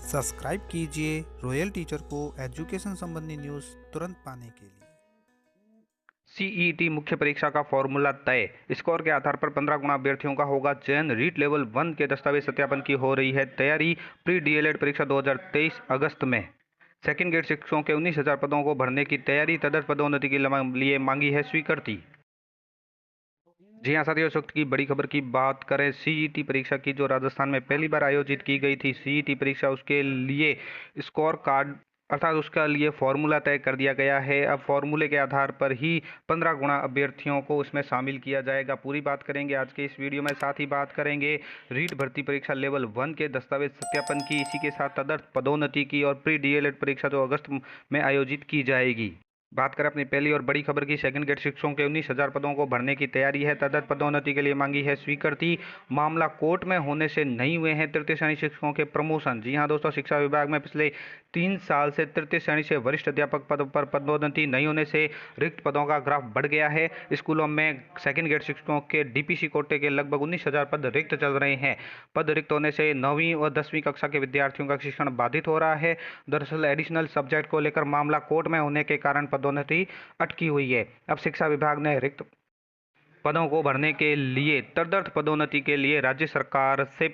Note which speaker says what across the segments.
Speaker 1: Subscribe कीजिए royal teacher को education संबंधी न्यूज़ तुरंत पाने के लिए।
Speaker 2: सीईटी मुख्य परीक्षा का फॉर्मूला तय। स्कोर के आधार पर 15 गुना अभ्यर्थियों का होगा चयन। रीट लेवल 1 के दस्तावेज सत्यापन की हो रही है तैयारी। प्री डीएलएड परीक्षा 2023 अगस्त में। सेकंड ग्रेड शिक्षकों के 19,000 पदों को भरने की तैयारी। तदर्थ पदोन्नति के लिए मांगी है स्वीकृति। जी हाँ साथियों, इस वक्त की बड़ी खबर की बात करें सीईटी परीक्षा की, जो राजस्थान में पहली बार आयोजित की गई थी सीईटी परीक्षा, उसके लिए स्कोर कार्ड अर्थात उसका लिए फॉर्मूला तय कर दिया गया है। अब फॉर्मूले के आधार पर ही 15 गुना अभ्यर्थियों को उसमें शामिल किया जाएगा। पूरी बात करेंगे आज के इस वीडियो में। साथ ही बात करेंगे रीट भर्ती परीक्षा लेवल 1 के दस्तावेज सत्यापन की, इसी के साथ तदर्थ पदोन्नति की और प्री डीएलएड परीक्षा जो अगस्त में आयोजित की जाएगी। बात करें अपनी पहली और बड़ी खबर की, सेकंड ग्रेड शिक्षकों के 19,000 पदों को भरने की तैयारी है। तदर्थ पदोन्नति के लिए मांगी है स्वीकृति। मामला कोर्ट में होने से नहीं हुए हैं तृतीय श्रेणी शिक्षकों के प्रमोशन। जी हां दोस्तों, शिक्षा विभाग में पिछले 3 साल से तृतीय श्रेणी से वरिष्ठ अध्यापक पद पर पदोन्नति नहीं होने से रिक्त पदों का ग्राफ बढ़ गया है। स्कूलों में सेकंड ग्रेड शिक्षकों के डीपीसी कोटे के लगभग 19,000 पद रिक्त चल रहे हैं। पद रिक्त होने से 9वीं और 10वीं कक्षा के विद्यार्थियों का शिक्षण बाधित हो रहा है। दरअसल एडिशनल सब्जेक्ट को लेकर मामला कोर्ट में होने के कारण पदोन्नति अटकी हुई है। अब शिक्षा विभाग ने रिक्त पदों को भरने के लिए तदर्थ पदोन्नति के लिए राज्य सरकार से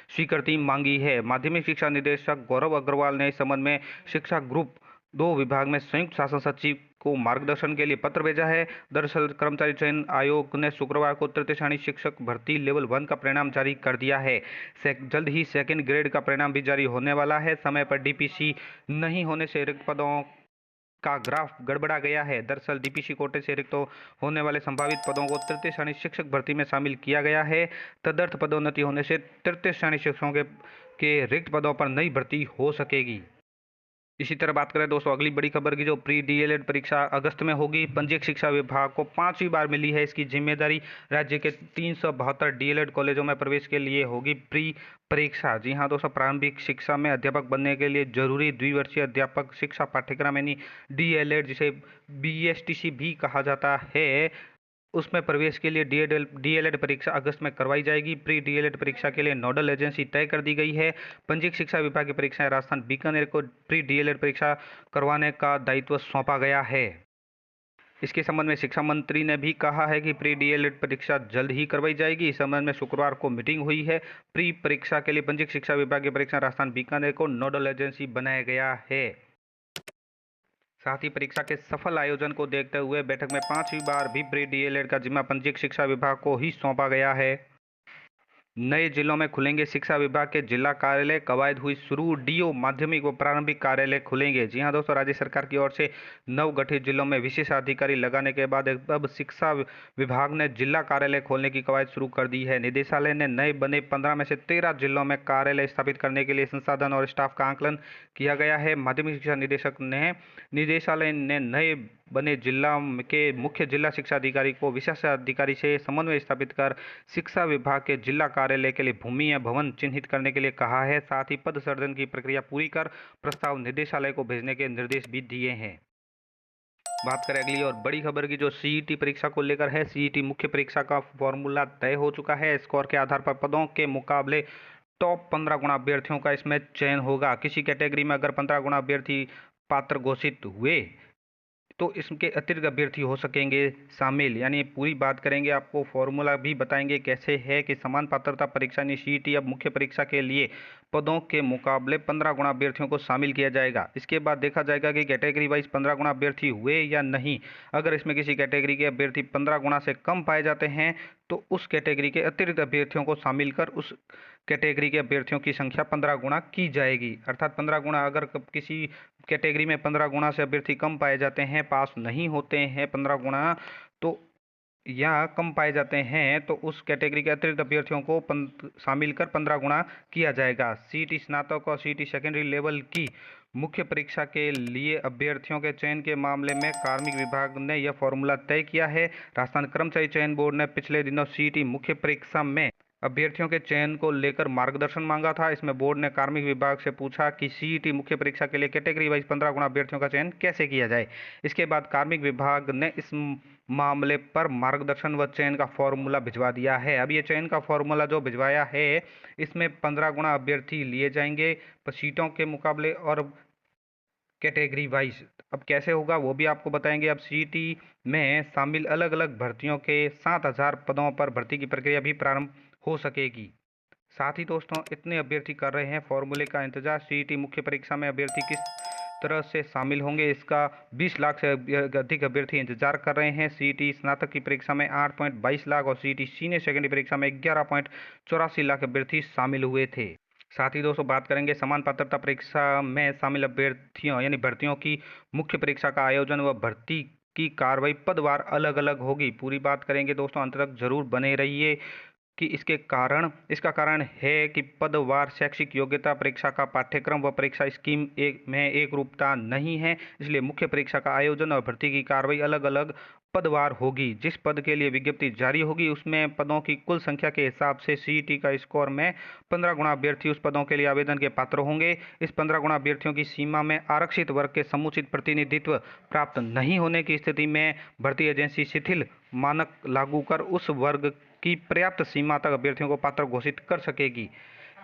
Speaker 2: स्वीकृति मांगी है। माध्यमिक शिक्षा निदेशक गौरव अग्रवाल ने इस संबंध में शिक्षा ग्रुप 2 विभाग में संयुक्त शासन सचिव को मार्गदर्शन के लिए पत्र भेजा है। दरअसल कर्मचारी चयन आयोग ने शुक्रवार को तृतीय श्रेणी शिक्षक भर्ती लेवल 1 का परिणाम जारी कर दिया है। जल्द ही सेकंड ग्रेड का परिणाम भी जारी होने वाला है। समय पर डीपीसी नहीं होने से रिक्त पदों का ग्राफ गड़बड़ा गया है। दरअसल डीपीसी कोटे से रिक्त होने वाले संभावित पदों को तृतीय श्रेणी शिक्षक भर्ती में शामिल किया गया है। तदर्थ पदोन्नति होने से तृतीय श्रेणी शिक्षकों के रिक्त पदों पर नई भर्ती हो सकेगी। इसी तरह बात करें दोस्तों अगली बड़ी खबर की, जो प्री डीएलएड परीक्षा अगस्त में होगी। पंजीयक शिक्षा विभाग को 5वीं बार मिली है इसकी जिम्मेदारी। राज्य के 372 डीएलएड कॉलेजों में प्रवेश के लिए होगी प्री परीक्षा। जी हाँ दोस्तों, प्रारंभिक शिक्षा में अध्यापक बनने के लिए जरूरी द्विवर्षीय अध्यापक शिक्षा पाठ्यक्रम यानी डीएलएड, जिसे बीएसटीसी भी कहा जाता है, उसमें प्रवेश के लिए डीएलएड परीक्षा अगस्त में करवाई जाएगी। प्री डीएलएड परीक्षा के लिए नोडल एजेंसी तय कर दी गई है। पंजीयक शिक्षा विभाग की परीक्षाएं राजस्थान बीकानेर को प्री डीएलएड परीक्षा करवाने का दायित्व सौंपा गया है। इसके संबंध में शिक्षा मंत्री ने भी कहा है कि प्री डीएलएड परीक्षा जल्द ही करवाई जाएगी। इस संबंध में शुक्रवार को मीटिंग हुई है। प्री परीक्षा के लिए पंजीयक शिक्षा विभाग की परीक्षा राजस्थान बीकानेर को नोडल एजेंसी बनाया गया है। साथ ही परीक्षा के सफल आयोजन को देखते हुए बैठक में 5वीं बार भी प्री डीएलएड का जिम्मा पंजीयक शिक्षा विभाग को ही सौंपा गया है। नए जिलों में खुलेंगे शिक्षा विभाग के जिला कार्यालय। कवायद हुई शुरू। डीओ माध्यमिक व प्रारंभिक कार्यालय खुलेंगे। जी हां दोस्तों, राज्य सरकार की ओर से नवगठित जिलों में विशेषाधिकारी लगाने के बाद अब शिक्षा विभाग ने जिला कार्यालय खोलने की कवायद शुरू कर दी है। निदेशालय ने नए बने 15 में से 13 जिलों में कार्यालय स्थापित करने के लिए संसाधन और स्टाफ का आकलन किया गया है। माध्यमिक शिक्षा निदेशालय ने नए बने जिला के मुख्य जिला शिक्षा अधिकारी को विशेष अधिकारी से समन्वय स्थापित कर शिक्षा विभाग के जिला कार्यालय के लिए भूमि या भवन चिन्हित करने के लिए कहा है। साथ ही पद सृजन की प्रक्रिया पूरी कर प्रस्ताव निदेशालय को भेजने के निर्देश भी दिए हैं। बात करें अगली और बड़ी खबर की, जो सीईटी परीक्षा को लेकर है। सीईटी मुख्य परीक्षा का फॉर्मूला तय हो चुका है। स्कोर के आधार पर पदों के मुकाबले टॉप 15 गुना अभ्यर्थियों का इसमें चयन होगा। किसी कैटेगरी में अगर 15 गुना अभ्यर्थी पात्र घोषित हुए तो इसके अतिरिक्त अभ्यर्थी हो सकेंगे शामिल। यानी पूरी बात करेंगे, आपको फॉर्मूला भी बताएंगे कैसे है कि समान पात्रता परीक्षा यानी सीईटी अब मुख्य परीक्षा के लिए पदों के मुकाबले 15 गुना अभ्यर्थियों को शामिल किया जाएगा। इसके बाद देखा जाएगा कि कैटेगरी वाइज 15 गुना अभ्यर्थी हुए या नहीं। अगर इसमें किसी कैटेगरी के अभ्यर्थी 15 गुना से कम पाए जाते हैं तो उस कैटेगरी के अतिरिक्त अभ्यर्थियों को शामिल कर उस कैटेगरी के अभ्यर्थियों की संख्या 15 गुना की जाएगी। अर्थात 15 गुना, अगर किसी कैटेगरी में 15 गुना से अभ्यर्थी कम पाए जाते हैं, पास नहीं होते हैं 15 गुना तो या कम पाए जाते हैं, तो उस कैटेगरी के अतिरिक्त अभ्यर्थियों को शामिल कर 15 गुना किया जाएगा। सीईटी स्नातक और सीईटी सेकेंडरी लेवल की मुख्य परीक्षा के लिए अभ्यर्थियों के चयन के मामले में कार्मिक विभाग ने यह फॉर्मूला तय किया है। राजस्थान कर्मचारी चयन बोर्ड ने पिछले दिनों सीईटी मुख्य परीक्षा में अभ्यर्थियों के चयन को लेकर मार्गदर्शन मांगा था। इसमें बोर्ड ने कार्मिक विभाग से पूछा कि सीईटी मुख्य परीक्षा के लिए कैटेगरी वाइज 15 गुना अभ्यर्थियों का चयन कैसे किया जाए। इसके बाद कार्मिक विभाग ने इस मामले पर मार्गदर्शन व चयन का फॉर्मूला भिजवा दिया है। अब ये चयन का फॉर्मूला जो भिजवाया है इसमें 15 गुना अभ्यर्थी लिए जाएंगे पर सीटों के मुकाबले और कैटेगरी वाइज। अब कैसे होगा वो भी आपको बताएंगे। अब सीईटी में शामिल अलग अलग भर्तियों के 7,000 पदों पर भर्ती की प्रक्रिया भी प्रारंभ हो सकेगी। साथ ही दोस्तों इतने अभ्यर्थी कर रहे हैं फॉर्मूले का इंतजार। सीईटी मुख्य परीक्षा में अभ्यर्थी किस तरह से शामिल होंगे इसका 20 लाख से अधिक अभ्यर्थी इंतजार कर रहे हैं। सीईटी स्नातक की परीक्षा में 8.22 लाख और सीईटी सीनियर सेकेंडरी परीक्षा में 11.84 लाख अभ्यर्थी शामिल हुए थे। साथ ही दोस्तों बात करेंगे समान पात्रता परीक्षा में शामिल अभ्यर्थियों यानी भर्तियों की मुख्य परीक्षा का आयोजन व भर्ती की कार्रवाई पदवार अलग अलग होगी। पूरी बात करेंगे दोस्तों, अंत तक जरूर बने रहिए कि इसका कारण है कि पदवार शैक्षिक योग्यता परीक्षा का पाठ्यक्रम व परीक्षा स्कीम में एक रूपता नहीं है, इसलिए मुख्य परीक्षा का आयोजन और भर्ती की कार्रवाई अलग अलग पदवार होगी। जिस पद के लिए विज्ञप्ति जारी होगी उसमें पदों की कुल संख्या के हिसाब से सीईटी का स्कोर में 15 गुना अभ्यर्थी उस पदों के लिए आवेदन के पात्र होंगे। इस 15 गुना अभ्यर्थियों की सीमा में आरक्षित वर्ग के समुचित प्रतिनिधित्व प्राप्त नहीं होने की स्थिति में भर्ती एजेंसी शिथिल मानक लागू कर उस वर्ग की पर्याप्त सीमा तक अभ्यर्थियों को पात्र घोषित कर सकेगी।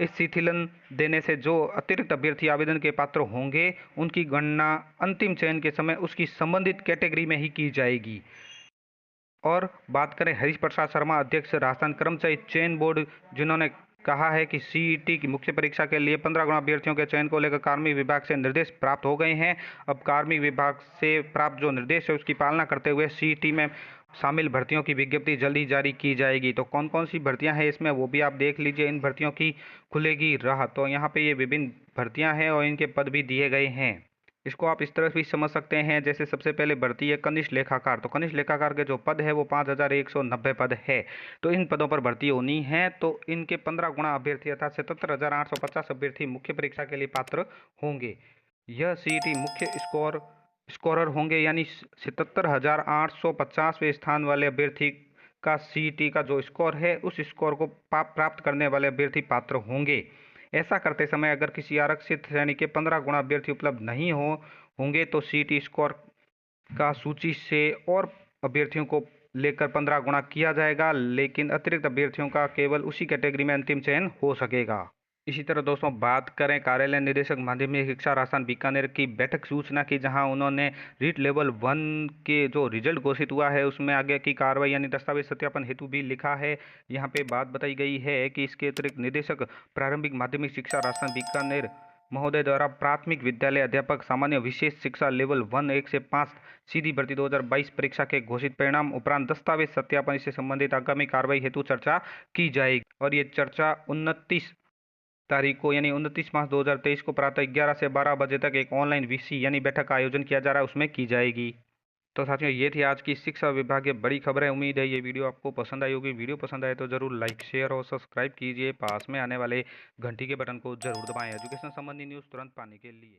Speaker 2: इस शिथिलन देने से जो अतिरिक्त अभ्यर्थी आवेदन के पात्र होंगे उनकी गणना अंतिम चयन के समय उसकी संबंधित कैटेगरी में ही की जाएगी। और बात करें हरीश प्रसाद शर्मा, अध्यक्ष राजस्थान कर्मचारी चयन बोर्ड, जिन्होंने कहा है कि सीईटी की मुख्य परीक्षा के लिए 15 गुना अभ्यर्थियों के चयन को लेकर कार्मिक विभाग से निर्देश प्राप्त हो गए हैं। अब कार्मिक विभाग से प्राप्त जो निर्देश है उसकी पालना करते हुए सीईटी में शामिल भर्तियों की विज्ञप्ति जल्दी जारी की जाएगी। तो कौन कौन सी भर्तियां हैं इसमें वो भी आप देख लीजिए। इन भर्तियों की खुलेगी राह। तो यहाँ पे ये विभिन्न भर्तियां हैं और इनके पद भी दिए गए हैं। इसको आप इस तरह भी समझ सकते हैं, जैसे सबसे पहले भर्ती है कनिष्ठ लेखाकार। तो कनिष्ठ लेखाकार के जो पद है वो 5,190 पद है। तो इन पदों पर भर्ती होनी है। तो इनके 15 गुना अभ्यर्थी अर्थात 77,850 अभ्यर्थी मुख्य परीक्षा के लिए पात्र होंगे। यह सीईटी मुख्य स्कोरर होंगे, यानी 77,850वें स्थान वाले अभ्यर्थी का सीईटी का जो स्कोर है उस स्कोर को प्राप्त करने वाले अभ्यर्थी पात्र होंगे। ऐसा करते समय अगर किसी आरक्षित श्रेणी के 15 गुना अभ्यर्थी उपलब्ध नहीं होंगे तो सीईटी स्कोर का सूची से और अभ्यर्थियों को लेकर 15 गुना किया जाएगा, लेकिन अतिरिक्त अभ्यर्थियों का केवल उसी कैटेगरी में अंतिम चयन हो सकेगा। इसी तरह दोस्तों बात करें कार्यालय निदेशक माध्यमिक शिक्षा राजस्थान बीकानेर की बैठक सूचना की, जहां उन्होंने रीट लेवल 1 के जो रिजल्ट घोषित हुआ है उसमें आगे की कार्रवाई यानी दस्तावेज सत्यापन हेतु भी लिखा है। यहाँ पे बात बताई गई है कि इसके अतिरिक्त निदेशक प्रारंभिक माध्यमिक शिक्षा राजस्थान बीकानेर महोदय द्वारा प्राथमिक विद्यालय अध्यापक सामान्य विशेष शिक्षा लेवल 1 1 से 5 सीधी भर्ती 2022 परीक्षा के घोषित परिणाम उपरांत दस्तावेज सत्यापन से संबंधित आगामी कार्रवाई हेतु चर्चा की जाएगी। और ये चर्चा 29 तारीख को यानी 29 मार्च 2023 को प्रातः 11 से 12 बजे तक एक ऑनलाइन वीसी यानी बैठक का आयोजन किया जा रहा है, उसमें की जाएगी। तो साथियों ये थी आज की शिक्षा विभाग की बड़ी खबर है। उम्मीद है ये वीडियो आपको पसंद आई होगी। वीडियो पसंद आए तो जरूर लाइक शेयर और सब्सक्राइब कीजिए। पास में आने वाले घंटी के बटन को जरूर दबाएं एजुकेशन संबंधी न्यूज़ तुरंत पाने के लिए।